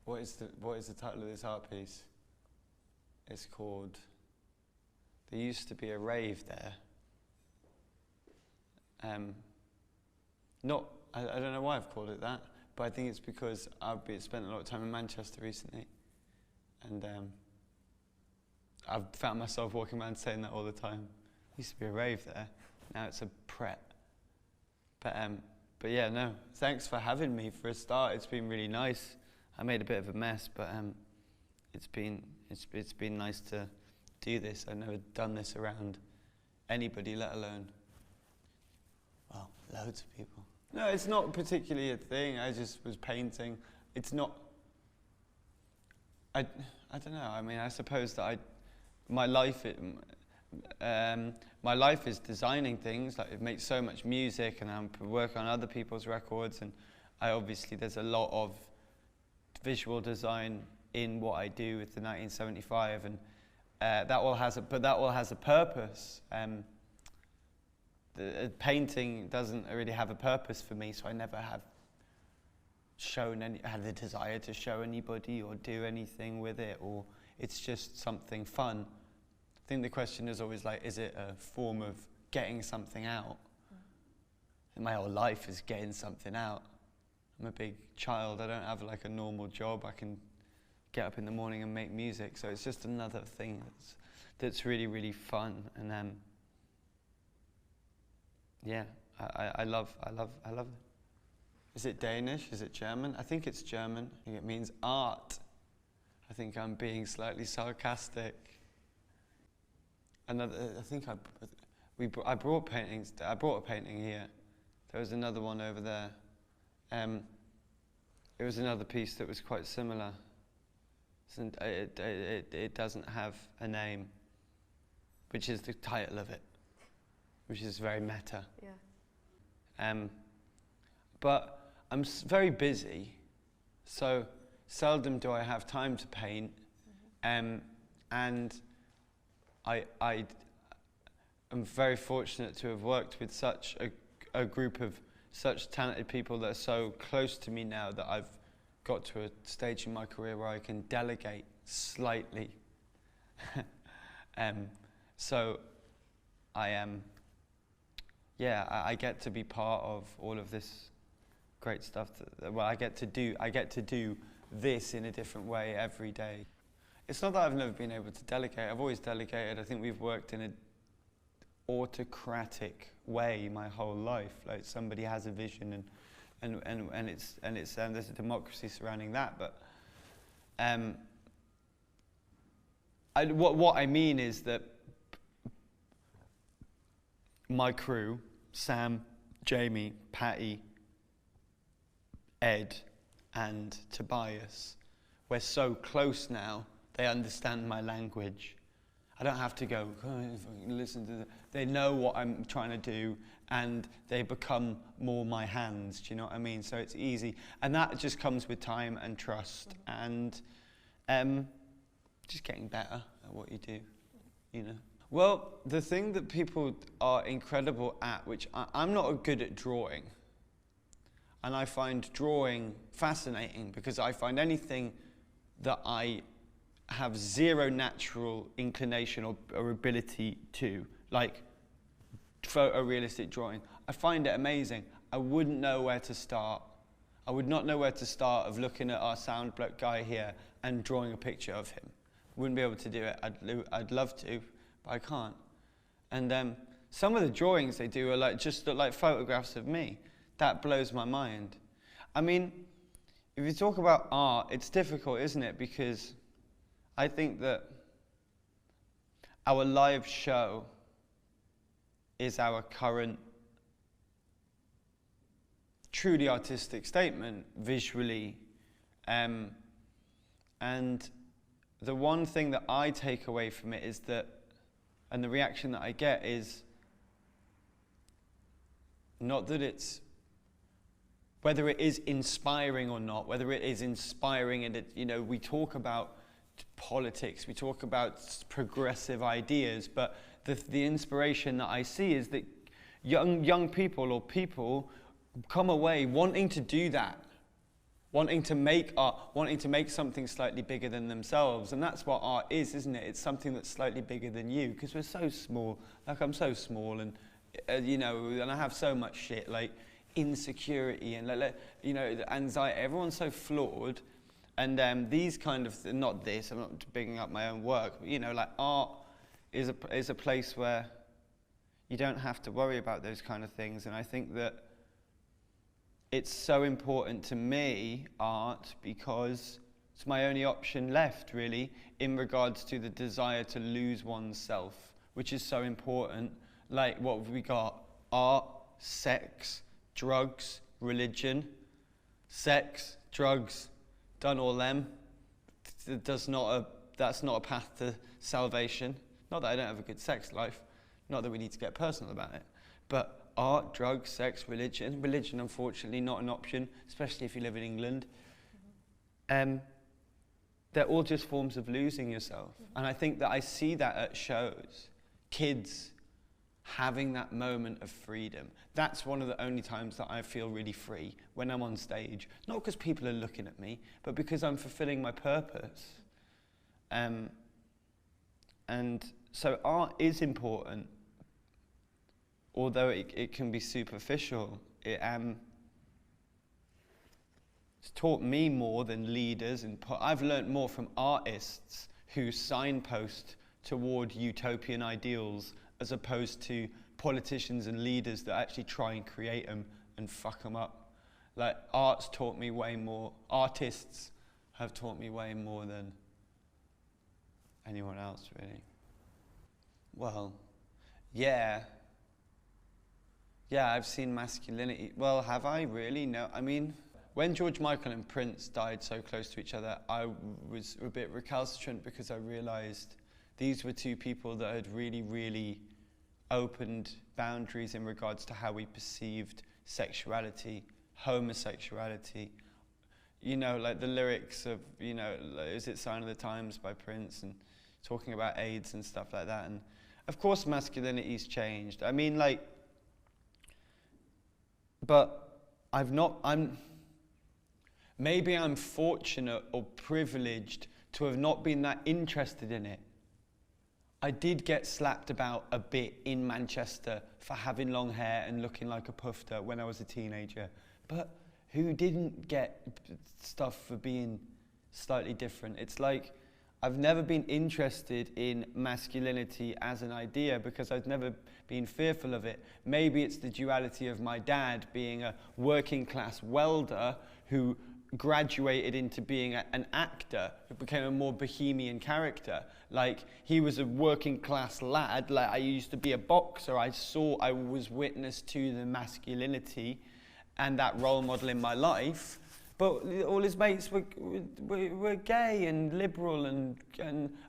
What is the title of this art piece? It's called There Used to Be a Rave There. I don't know why I've called it that, but I think it's because I've spent a lot of time in Manchester recently, and I've found myself walking around saying that all the time. Used to be a rave there, now it's a Pret. But yeah, no, thanks for having me for a start. It's been really nice. I made a bit of a mess, but it's been nice to do this. I've never done this around anybody, let alone, well, loads of people. No, it's not particularly a thing. I just was painting. It's not. I don't know. I mean, I suppose that my life is designing things. Like, it makes so much music, and I'm working on other people's records, and obviously there's a lot of visual design in what I do with the 1975, and that all has a purpose. The painting doesn't really have a purpose for me, so I never have had the desire to show anybody or do anything with it, or it's just something fun. I think the question is always like, is it a form of getting something out? And my whole life is getting something out. I'm a big child. I don't have like a normal job. I can get up in the morning and make music. So it's just another thing that's really, really fun. And yeah, I love it. Is it Danish? Is it German? I think it's German. I think it means art. I think I'm being slightly sarcastic. I brought paintings. I brought a painting here. There was another one over there. It was another piece that was quite similar. It doesn't have a name, which is the title of it, which is very meta. Yeah. But I'm very busy, so seldom do I have time to paint. And I am very fortunate to have worked with such a group of such talented people that are so close to me now, that I've got to a stage in my career where I can delegate slightly. So I am, I get to be part of all of this great stuff. I get to do this in a different way every day. It's not that I've never been able to delegate. I've always delegated. I think we've worked in an autocratic way my whole life. Like, somebody has a vision, and there's a democracy surrounding that. But what I mean is that my crew, Sam, Jamie, Patty, Ed, and Tobias, we're so close now. They understand my language. I don't have to go, listen to them. They know what I'm trying to do, and they become more my hands, do you know what I mean? So it's easy. And that just comes with time and trust, and just getting better at what you do, you know? Well, the thing that people are incredible at, which I'm not good at drawing, and I find drawing fascinating, because I find anything that I have zero natural inclination or ability to, like photorealistic drawing, I find it amazing. I wouldn't know where to start. I would not know where to start of looking at our sound guy here and drawing a picture of him. Wouldn't be able to do it. I'd love to, but I can't. And some of the drawings they do are just look like photographs of me. That blows my mind. I mean, if you talk about art, it's difficult, isn't it? Because I think that our live show is our current truly artistic statement, visually. And the one thing that I take away from it is that, and the reaction that I get is, not that it's, whether it is inspiring or not, whether it is inspiring and it, you know, we talk about politics, we talk about progressive ideas, but the inspiration that I see is that young people or people come away wanting to do that, wanting to make art, wanting to make something slightly bigger than themselves. And that's what art is, isn't it? It's something that's slightly bigger than you, because we're so small. Like, I'm so small, and you know, and I have so much shit, like insecurity and you know, anxiety. Everyone's so flawed. And these kind of, not this, I'm not bigging up my own work, but you know, like art is a place where you don't have to worry about those kind of things. And I think that it's so important to me, art, because it's my only option left, really, in regards to the desire to lose oneself, which is so important. Like, what have we got? Art, sex, drugs, religion. Sex, drugs, done all them. That's not a path to salvation. Not that I don't have a good sex life. Not that we need to get personal about it. But art, drugs, sex, religion. Religion, unfortunately, not an option, especially if you live in England. They're all just forms of losing yourself. And I think that I see that at shows. Kids having that moment of freedom. That's one of the only times that I feel really free, when I'm on stage. Not because people are looking at me, but because I'm fulfilling my purpose. And so art is important, although it can be superficial. It's taught me more than leaders, and I've learnt more from artists who signpost toward utopian ideals, as opposed to politicians and leaders that actually try and create them and fuck them up. Like, art's taught me way more. Artists have taught me way more than anyone else, really. Well, yeah, I've seen masculinity. Well, have I really? No. I mean, when George Michael and Prince died so close to each other, I was a bit recalcitrant, because I realized these were two people that had really, really opened boundaries in regards to how we perceived sexuality, homosexuality. You know, like the lyrics of, you know, is it Sign of the Times by Prince, and talking about AIDS and stuff like that. And of course masculinity's changed. I mean, like, but maybe I'm fortunate or privileged to have not been that interested in it. I did get slapped about a bit in Manchester for having long hair and looking like a pufter when I was a teenager. But who didn't get stuff for being slightly different? It's like, I've never been interested in masculinity as an idea, because I've never been fearful of it. Maybe it's the duality of my dad being a working class welder who graduated into being an actor, who became a more bohemian character. Like, he was a working class lad. Like, I used to be a boxer. I was witness to the masculinity and that role model in my life. But all his mates were gay and liberal and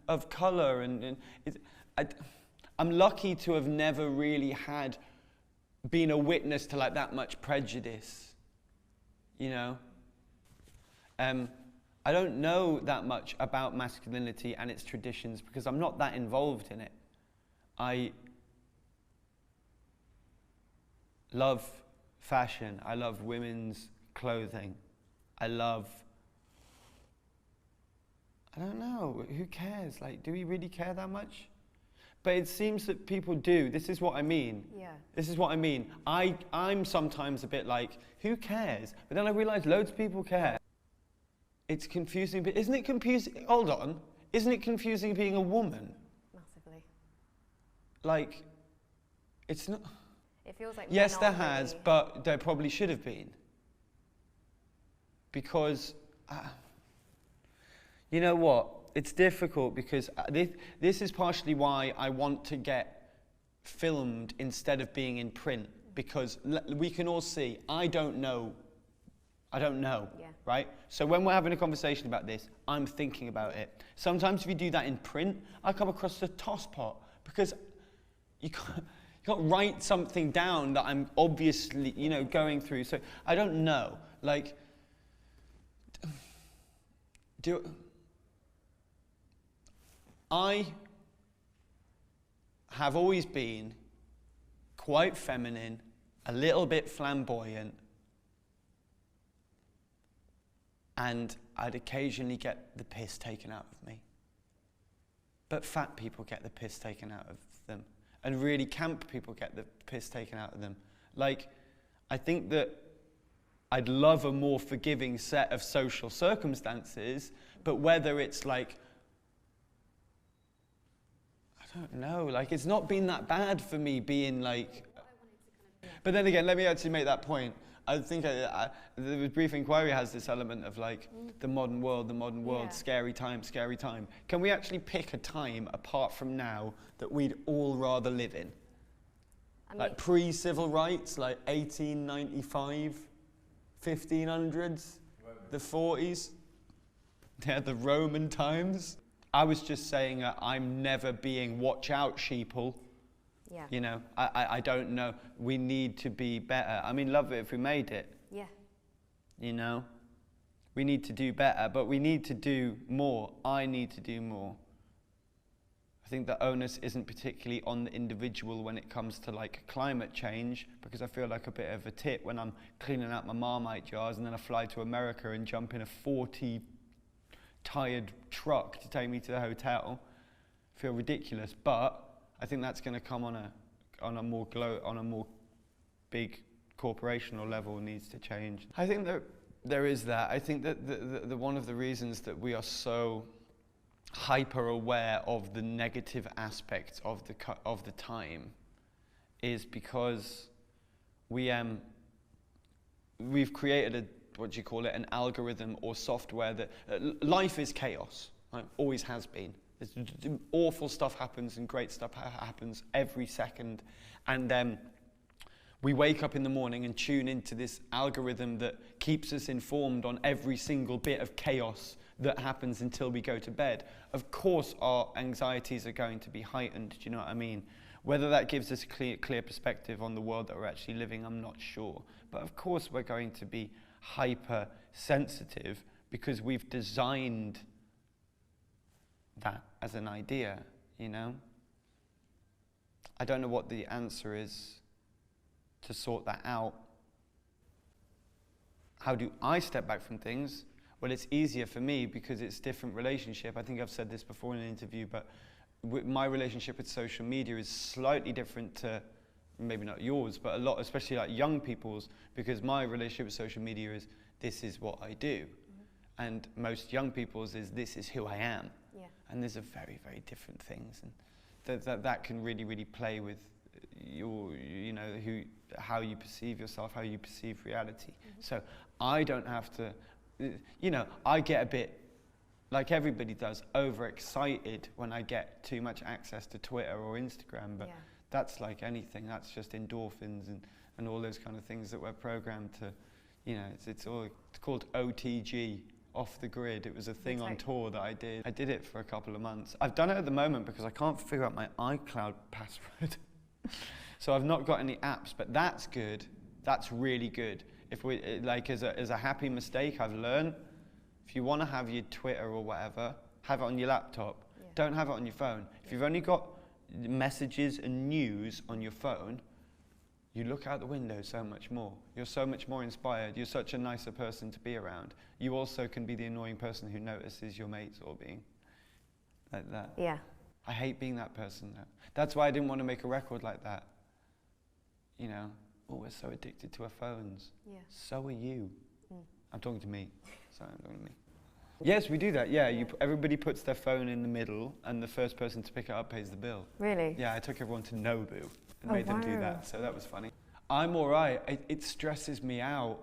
of colour. I'm lucky to have never really been a witness to like that much prejudice, you know. I don't know that much about masculinity and its traditions, because I'm not that involved in it. I love fashion. I love women's clothing. I don't know, who cares? Like, do we really care that much? But it seems that people do. This is what I mean. Yeah. This is what I mean. I'm sometimes a bit like, who cares? But then I realise loads of people care. It's confusing, but isn't it confusing? Hold on. Isn't it confusing being a woman? Massively. Like, it's not. It feels like. Yes, there has, but there probably should have been. Because, you know what? It's difficult, because this is partially why I want to get filmed instead of being in print. Because we can all see, I don't know, yeah. Right? So when we're having a conversation about this, I'm thinking about it. Sometimes if you do that in print, I come across a tosspot, because you can't write something down that I'm obviously, you know, going through. So I don't know. Like, I have always been quite feminine, a little bit flamboyant, and I'd occasionally get the piss taken out of me. But fat people get the piss taken out of them, and really camp people get the piss taken out of them. Like, I think that I'd love a more forgiving set of social circumstances, but whether it's like, I don't know, like it's not been that bad for me being like, but then again, let me actually make that point. I think the brief inquiry has this element of like the modern world, Yeah. scary time, scary time. Can we actually pick a time apart from now that we'd all rather live in? I mean, Like pre-civil rights, like 1895, 1500s, the 40s, yeah, the Roman times. I was just saying I'm never being watch out sheeple. yeah. You know, I don't know. We need to be better. I mean, love it if we made it. Yeah. You know, we need to do better, but we need to do more. I need to do more. I think the onus isn't particularly on the individual when it comes to like climate change, because I feel like a bit of a tit when I'm cleaning out my Marmite jars and then I fly to America and jump in a 40 tired truck to take me to the hotel. I feel ridiculous, but I think that's going to come on a more big corporational level needs to change. I think that there is that. I think that the one of the reasons that we are so hyper aware of the negative aspects of the time is because we've created an algorithm or software that life is chaos. Right? Always has been. Awful stuff happens and great stuff happens every second, and we wake up in the morning and tune into this algorithm that keeps us informed on every single bit of chaos that happens until we go to bed. Of course our anxieties are going to be heightened, do you know what I mean? Whether that gives us a clear perspective on the world that we're actually living, I'm not sure. But of course we're going to be hyper sensitive because we've designed that as an idea, you know? I don't know what the answer is to sort that out. How do I step back from things? Well, it's easier for me because it's a different relationship. I think I've said this before in an interview, but my relationship with social media is slightly different to maybe not yours, but a lot, especially like young people's, because my relationship with social media is this is what I do. And most young people's is this is who I am. Yeah. And these are very, very different things, and that can really, really play with your, you know, how you perceive yourself, how you perceive reality. So I don't have to, you know, I get a bit, like everybody does, overexcited when I get too much access to Twitter or Instagram, but that's like anything. That's just endorphins and all those kind of things that we're programmed to, you know, it's called OTG. Off the grid. It was a thing on tour that I did. I did it for a couple of months. I've done it at the moment because I can't figure out my iCloud password. So I've not got any apps, but that's good. That's really good. If we, like as a happy mistake I've learned, if you want to have your Twitter or whatever, have it on your laptop. Yeah. Don't have it on your phone. If you've only got messages and news on your phone, you look out the window so much more. You're so much more inspired. You're such a nicer person to be around. You also can be the annoying person who notices your mates all being like that. Yeah. I hate being that person. That's why I didn't want to make a record like that. You know, we're so addicted to our phones. Yeah. So are you. I'm talking to me. Sorry, I'm talking to me. Yes, we do that. Yeah, everybody puts their phone in the middle, and the first person to pick it up pays the bill. Really? Yeah, I took everyone to Nobu and made them do that, so that was funny. I'm all right. It stresses me out.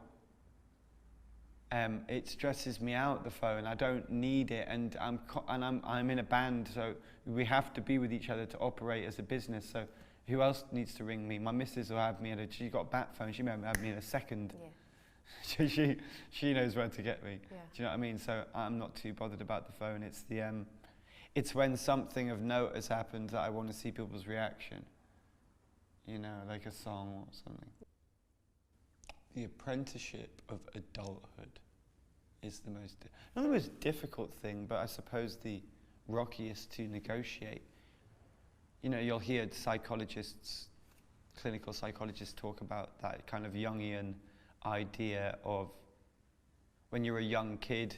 It stresses me out, the phone. I don't need it, and I'm in a band, so we have to be with each other to operate as a business. So who else needs to ring me? My missus will have me she's got a bat phone. She might have me in a second. Yeah. she knows where to get me. Yeah. Do you know what I mean? So I'm not too bothered about the phone. It's it's when something of note has happened that I want to see people's reaction. You know, like a song or something. The apprenticeship of adulthood is not the most difficult thing, but I suppose the rockiest to negotiate. You know, you'll hear psychologists, clinical psychologists talk about that kind of Jungian idea of, when you're a young kid,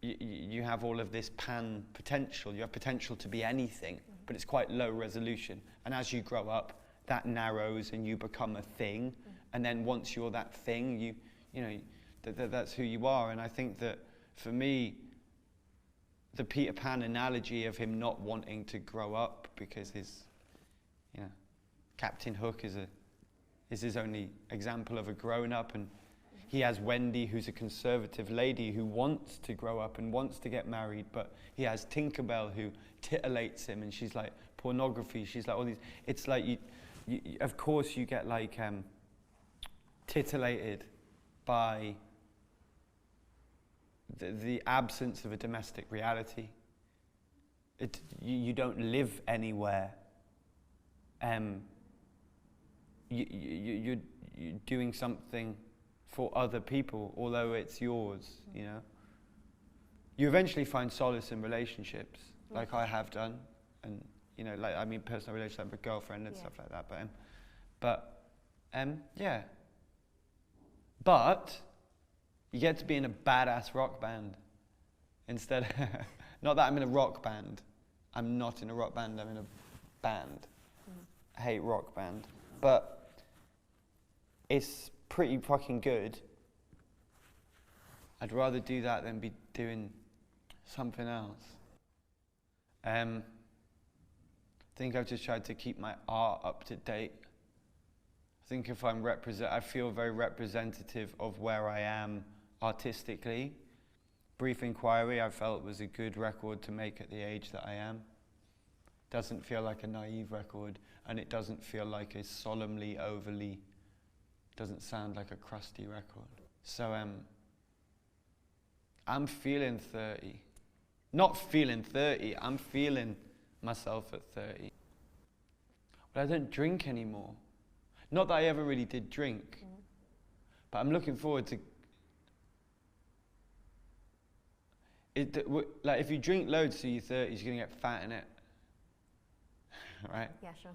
you have all of this pan potential. You have potential to be anything, but it's quite low resolution. And as you grow up, that narrows and you become a thing. And then once you're that thing, you know, that's who you are. And I think that for me, the Peter Pan analogy of him not wanting to grow up because his, you know, Captain Hook is his only example of a grown-up, and he has Wendy, who's a conservative lady who wants to grow up and wants to get married, but he has Tinkerbell who titillates him, and she's like pornography, she's like all these, it's like you of course you get like titillated by the absence of a domestic reality. You don't live anywhere. You're doing something for other people, although it's yours, you know. You eventually find solace in relationships, like I have done, and you know, like I mean, personal relationship with a girlfriend and stuff like that. Yeah. But you get to be in a badass rock band instead. Not that I'm in a rock band. I'm not in a rock band. I'm in a band. I hate rock band, but it's pretty fucking good. I'd rather do that than be doing something else. I think I've just tried to keep my art up to date. I think if I'm I feel very representative of where I am artistically. Brief Inquiry, I felt was a good record to make at the age that I am. Doesn't feel like a naive record, and it doesn't feel like a solemnly, overly, doesn't sound like a crusty record. So I'm feeling 30. Not feeling 30, I'm feeling myself at 30. But I don't drink anymore. Not that I ever really did drink, but I'm looking forward to it. Like if you drink loads to your 30s, you're gonna get fat in it, right? Yeah, sure.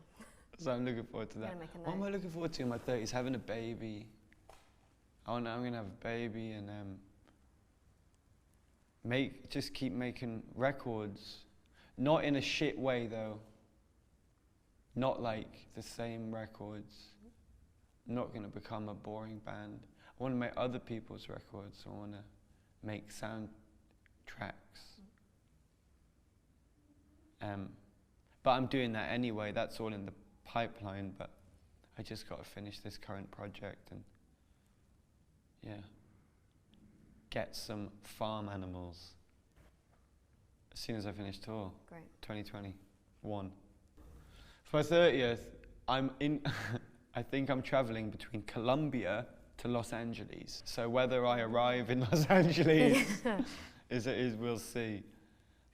So I'm looking forward to that. What am I looking forward to in my 30s? Having a baby. I'm gonna have a baby and just keep making records. Not in a shit way though. Not like the same records. I'm not gonna become a boring band. I wanna make other people's records. I wanna make soundtracks. But I'm doing that anyway. That's all in the pipeline, but I just got to finish this current project and get some farm animals as soon as I finish tour. Great. 2021. For my 30th, I think I'm traveling between Colombia to Los Angeles. So whether I arrive in Los Angeles we'll see.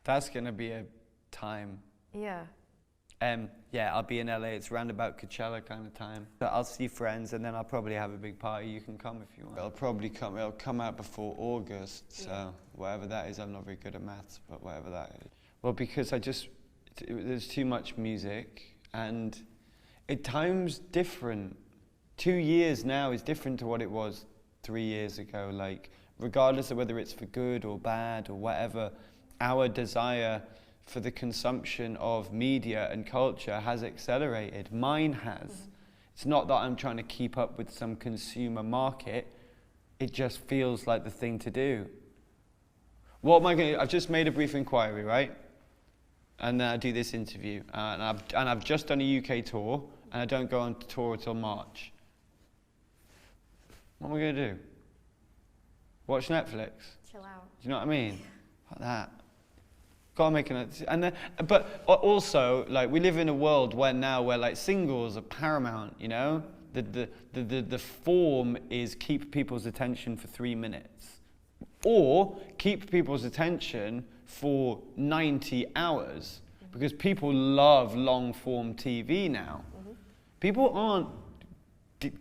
That's gonna be a time. Yeah. I'll be in LA. It's round about Coachella kind of time. So I'll see friends, and then I'll probably have a big party. You can come if you want. It'll come out before August, so whatever that is. I'm not very good at maths, but whatever that is. Well, because there's too much music, and at times different. 2 years now is different to what it was 3 years ago. Like, regardless of whether it's for good or bad or whatever, our desire for the consumption of media and culture has accelerated. Mine has. It's not that I'm trying to keep up with some consumer market. It just feels like the thing to do. What am I going to do? I've just made a Brief Inquiry, right? And then I do this interview. And I've just done a UK tour, and I don't go on tour until March. What am I going to do? Watch Netflix? Chill out. Do you know what I mean? Like that. Gotta make but also, like, we live in a world where like singles are paramount, you know? The form is keep people's attention for 3 minutes. Or keep people's attention for 90 hours. Because people love long form TV now. People aren't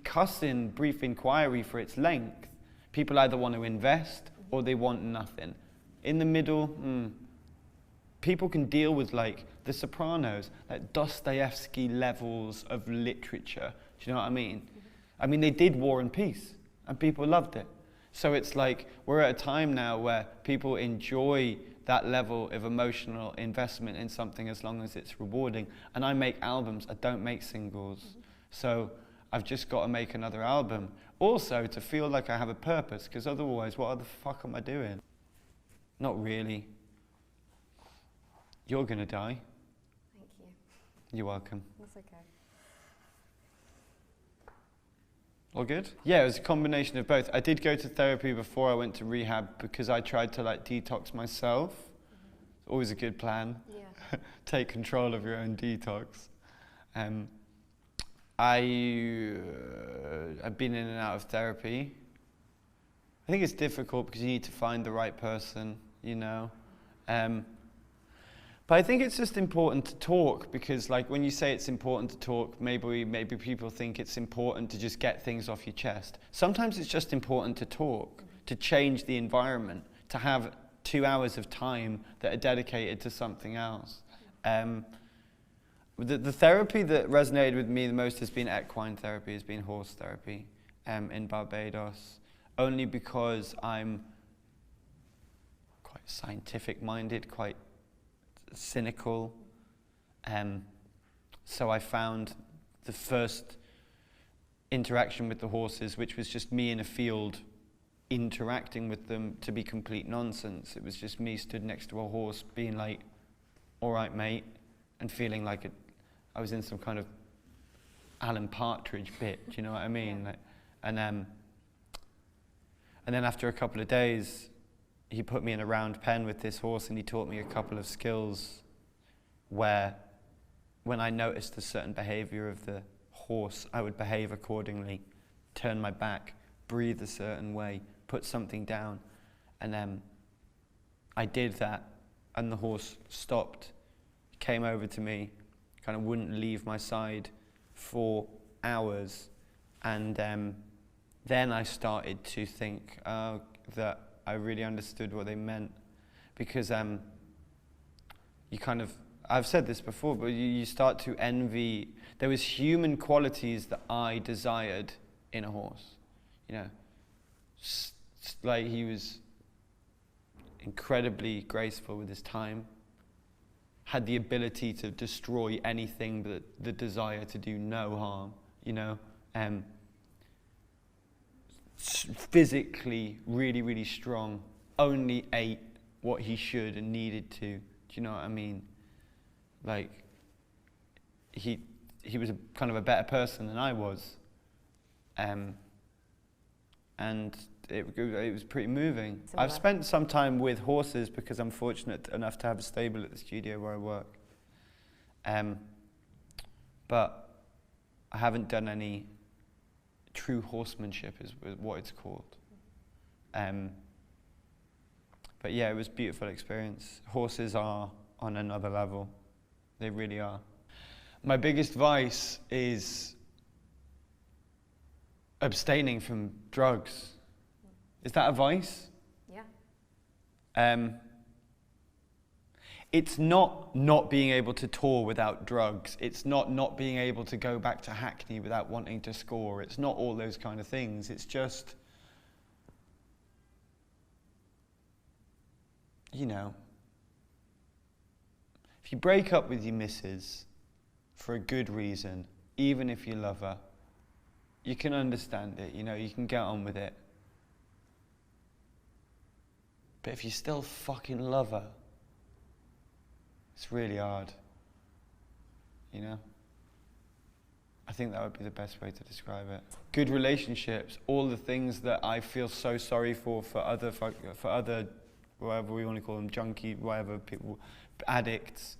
cussing Brief Inquiry for its length. People either want to invest or they want nothing. In the middle, people can deal with, like, The Sopranos, like Dostoevsky levels of literature. Do you know what I mean? I mean, they did War and Peace, and people loved it. So it's like we're at a time now where people enjoy that level of emotional investment in something as long as it's rewarding. And I make albums, I don't make singles. So I've just got to make another album. Also to feel like I have a purpose, because otherwise what the fuck am I doing? Not really. You're gonna die. Thank you. You're welcome. That's okay. All good? Yeah, it was a combination of both. I did go to therapy before I went to rehab because I tried to like detox myself. Always a good plan. Yeah. Take control of your own detox. I've been in and out of therapy. I think it's difficult because you need to find the right person, you know. But I think it's just important to talk, because like when you say it's important to talk, maybe people think it's important to just get things off your chest. Sometimes it's just important to talk, to change the environment, to have 2 hours of time that are dedicated to something else. The therapy that resonated with me the most has been equine therapy, has been horse therapy in Barbados, only because I'm quite scientific-minded, quite cynical. So I found the first interaction with the horses, which was just me in a field interacting with them, to be complete nonsense. It was just me stood next to a horse being like, all right, mate, and feeling like I was in some kind of Alan Partridge bit, do you know what I mean? Yeah. Like, and then after a couple of days, he put me in a round pen with this horse and he taught me a couple of skills where when I noticed a certain behavior of the horse, I would behave accordingly, turn my back, breathe a certain way, put something down. And I did that, and the horse stopped, came over to me, kind of wouldn't leave my side for hours. And then I started to think that I really understood what they meant, because you kind of, I've said this before, but you start to envy. There was human qualities that I desired in a horse, you know, like he was incredibly graceful with his time, had the ability to destroy anything, but the desire to do no harm, you know, physically really, really strong, only ate what he should and needed to. Do you know what I mean? Like, he was kind of a better person than I was. And it was pretty moving. So I've spent some time with horses because I'm fortunate enough to have a stable at the studio where I work. But I haven't done any true horsemanship, is what it's called. But yeah, it was a beautiful experience. Horses are on another level. They really are. My biggest vice is abstaining from drugs. Is that a vice? Yeah. It's not being able to tour without drugs. It's not being able to go back to Hackney without wanting to score. It's not all those kind of things. It's just, you know, if you break up with your missus for a good reason, even if you love her, you can understand it, you know, you can get on with it. But if you still fucking love her, it's really hard, you know? I think that would be the best way to describe it. Good relationships, all the things that I feel so sorry for other, whatever we want to call them, junkie, whatever people, addicts.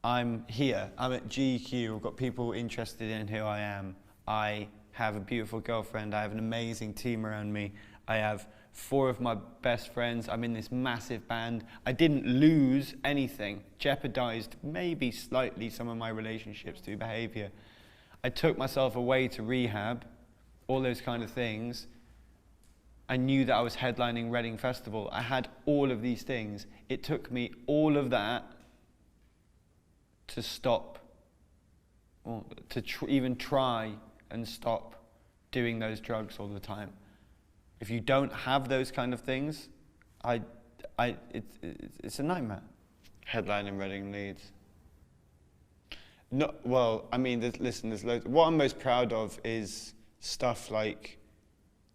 I'm here, I'm at GQ, I've got people interested in who I am. I have a beautiful girlfriend, I have an amazing team around me. I have 4 of my best friends, I'm in this massive band. I didn't lose anything, jeopardized maybe slightly some of my relationships through behavior. I took myself away to rehab, all those kind of things. I knew that I was headlining Reading Festival. I had all of these things. It took me all of that to stop, or to even try and stop doing those drugs all the time. If you don't have those kind of things, it's a nightmare. Headlining Reading Leeds. No, well, I mean, there's loads. What I'm most proud of is stuff like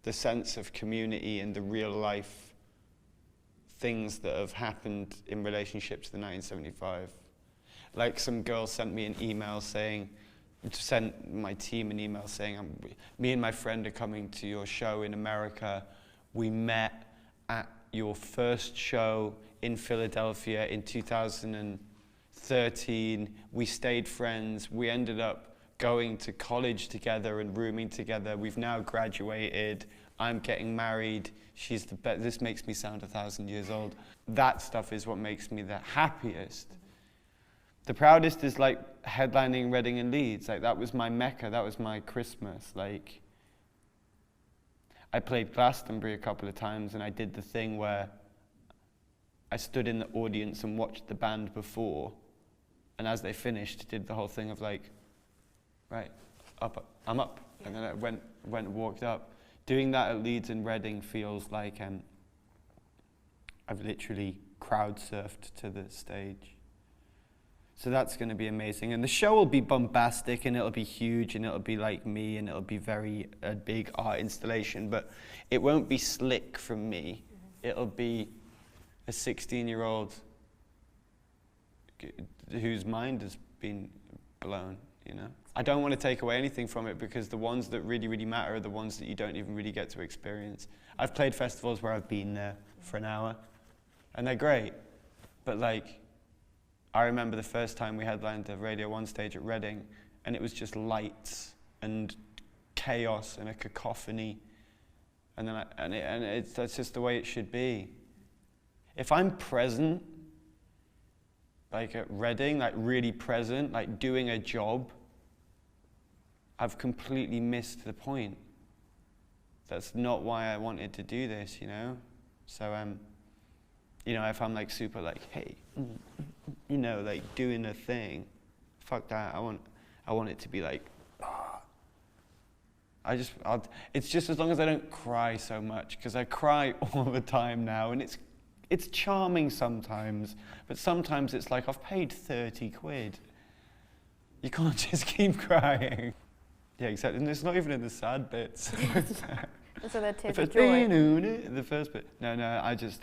the sense of community and the real life things that have happened in relationship to the 1975. Like some girl sent me an email saying, sent my team an email saying, me and my friend are coming to your show in America. We met at your first show in Philadelphia in 2013. We stayed friends. We ended up going to college together and rooming together. We've now graduated. I'm getting married. She's the best. This makes me sound 1,000 years old. That stuff is what makes me the happiest. The proudest is like headlining Reading and Leeds. Like that was my Mecca. That was my Christmas. Like I played Glastonbury a couple of times, and I did the thing where I stood in the audience and watched the band before, and as they finished, did the whole thing of like, right, up, I'm up, and then I went and walked up. Doing that at Leeds and Reading feels like I've literally crowd surfed to the stage. So that's going to be amazing. And the show will be bombastic, and it'll be huge, and it'll be like me, and it'll be a big art installation, but it won't be slick from me. It'll be a 16-year-old whose mind has been blown, you know? I don't want to take away anything from it, because the ones that really, really matter are the ones that you don't even really get to experience. I've played festivals where I've been there for an hour, and they're great, but like, I remember the first time we headlined the Radio 1 stage at Reading, and it was just lights and chaos and a cacophony, and then that's just the way it should be. If I'm present, like at Reading, like really present, like doing a job, I've completely missed the point. That's not why I wanted to do this, you know? So, you know, if I'm like super like, hey, you know, like doing a thing, fuck that. I want it to be like, it's just as long as I don't cry so much, because I cry all the time now, and it's charming sometimes, but sometimes it's like, I've paid 30 quid. You can't just keep crying. Yeah, exactly. And it's not even in the sad bits. So they're tears of joy. The first bit. No, I just,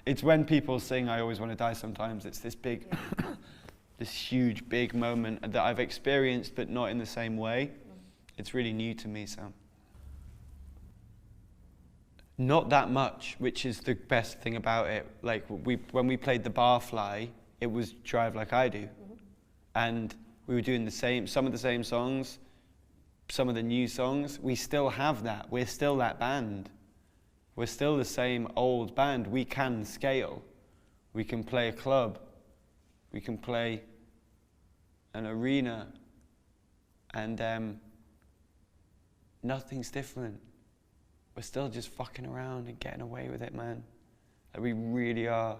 it's when people sing I Always Want to Die Sometimes. It's this big, this huge, big moment that I've experienced, but not in the same way. It's really new to me, so. Not that much, which is the best thing about it. Like, when we played the Barfly, it was Drive Like I Do. And we were doing some of the same songs, some of the new songs. We still have that. We're still that band. We're still the same old band. We can scale. We can play a club. We can play an arena. And nothing's different. We're still just fucking around and getting away with it, man. Like we really are.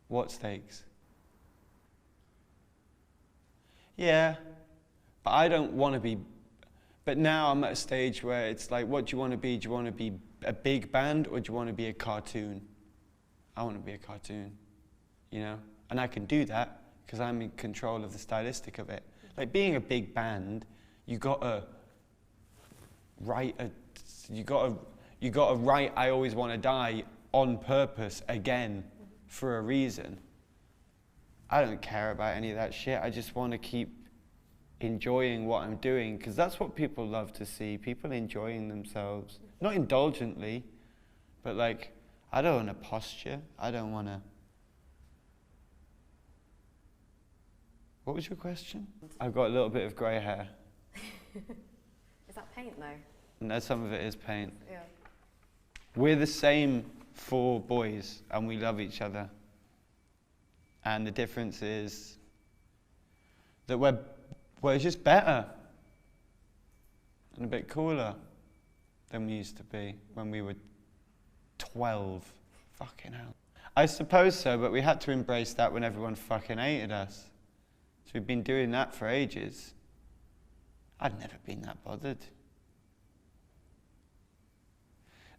What stakes? Yeah, but I don't want to be. But now I'm at a stage where it's like, what do you want to be? Do you want to be a big band, or do you want to be a cartoon? I want to be a cartoon, you know? And I can do that because I'm in control of the stylistic of it. Like being a big band, you gotta write I Always Want to Die on purpose again for a reason. I don't care about any of that shit. I just want to keep enjoying what I'm doing, because that's what people love to see, people enjoying themselves. Not indulgently, but like, I don't want to posture. I don't want to. What was your question? I've got a little bit of grey hair. Is that paint though? No, some of it is paint. Yeah. We're the same four boys, and we love each other. And the difference is that we're just better and a bit cooler than we used to be when we were 12. Fucking hell. I suppose so, but we had to embrace that when everyone fucking hated us. So we've been doing that for ages. I'd never been that bothered.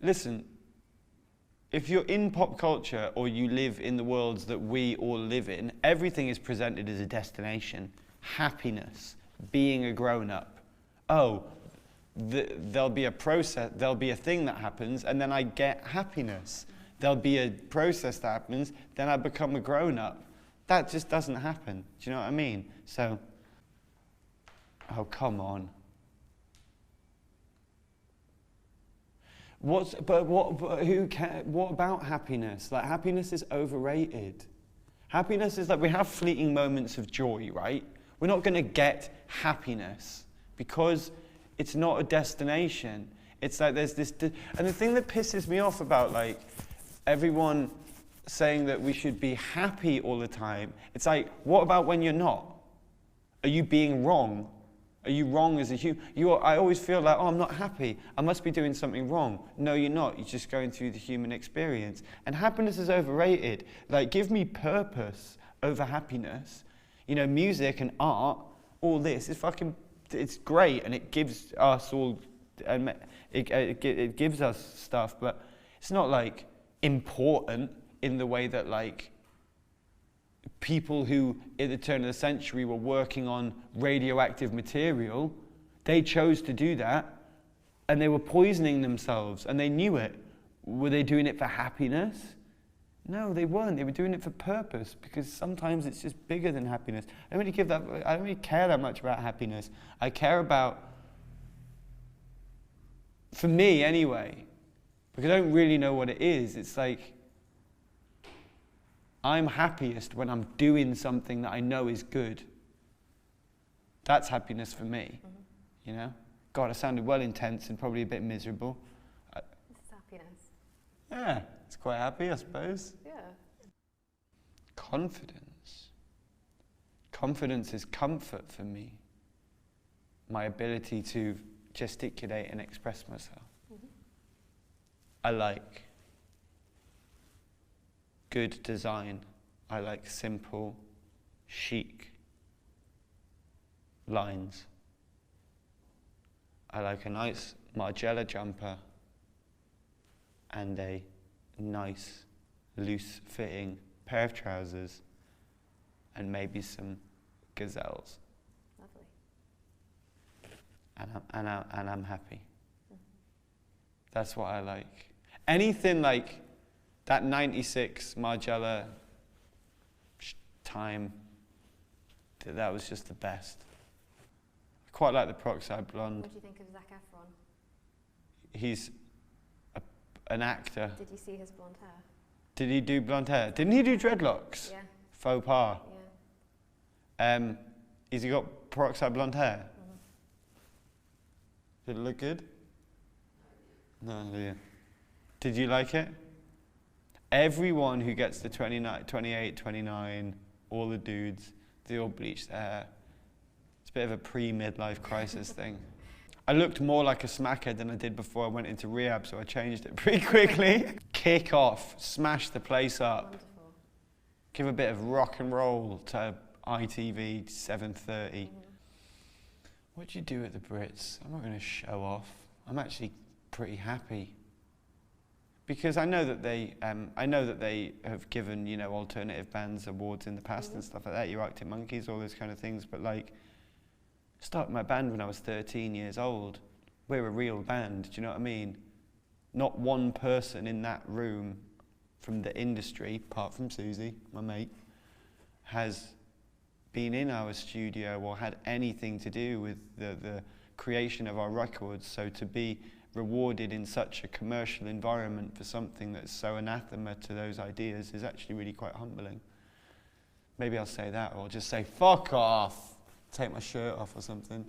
listen, if you're in pop culture or you live in the worlds that we all live in, everything is presented as a destination. Happiness, being a grown-up. Oh, there'll be a process, there'll be a thing that happens, and then I get happiness. There'll be a process that happens, then I become a grown-up. That just doesn't happen. Do you know what I mean? So, oh, come on. What about happiness? Like, happiness is overrated. Happiness is like, we have fleeting moments of joy, right? We're not going to get happiness because it's not a destination. It's like there's this, and the thing that pisses me off about like everyone saying that we should be happy all the time, it's like, what about when you're not? Are you being wrong? Are you wrong as a human? I always feel like, oh, I'm not happy. I must be doing something wrong. No, you're not. You're just going through the human experience. And happiness is overrated. Like, give me purpose over happiness. You know, music and art, all this is fucking, it's great, and it gives us all, and it gives us stuff, but it's not like important in the way that like people who at the turn of the century were working on radioactive material, they chose to do that, and they were poisoning themselves, and they knew it. Were they doing it for happiness? No, they weren't. They were doing it for purpose, because sometimes it's just bigger than happiness. I don't really care that much about happiness. I care about, for me anyway, because I don't really know what it is. It's like, I'm happiest when I'm doing something that I know is good. That's happiness for me, you know? God, I sounded well intense and probably a bit miserable. This is happiness. Yeah, it's quite happy, I suppose. Yeah. Confidence. Confidence is comfort for me. My ability to gesticulate and express myself. I like good design. I like simple, chic lines. I like a nice Margiela jumper and a nice, loose-fitting pair of trousers and maybe some gazelles. Lovely. And I'm happy. That's what I like. Anything like that 96 Margiela time, that was just the best. I quite like the peroxide blonde. What do you think of Zac Efron? He's an actor. Did you see his blonde hair? Did he do blonde hair? Didn't he do dreadlocks? Yeah. Faux pas. Yeah. Has he got peroxide blonde hair? Did it look good? No, yeah. Did you like it? Everyone who gets to 29, 28, 29, all the dudes, they all bleach their hair. It's a bit of a pre-midlife crisis thing. I looked more like a smackhead than I did before I went into rehab, so I changed it pretty quickly. Kick off, smash the place up. Wonderful. Give a bit of rock and roll to ITV 7:30. What do you do at the Brits? I'm not going to show off. I'm actually pretty happy. Because I know that they have given, you know, alternative bands awards in the past and stuff like that. Your Arctic Monkeys, all those kind of things. But like, I started my band when I was 13 years old. We're a real band. Do you know what I mean? Not one person in that room from the industry, apart from Susie, my mate, has been in our studio or had anything to do with the creation of our records. So to be rewarded in such a commercial environment for something that's so anathema to those ideas is actually really quite humbling. Maybe I'll say that, or just say, fuck off, take my shirt off or something.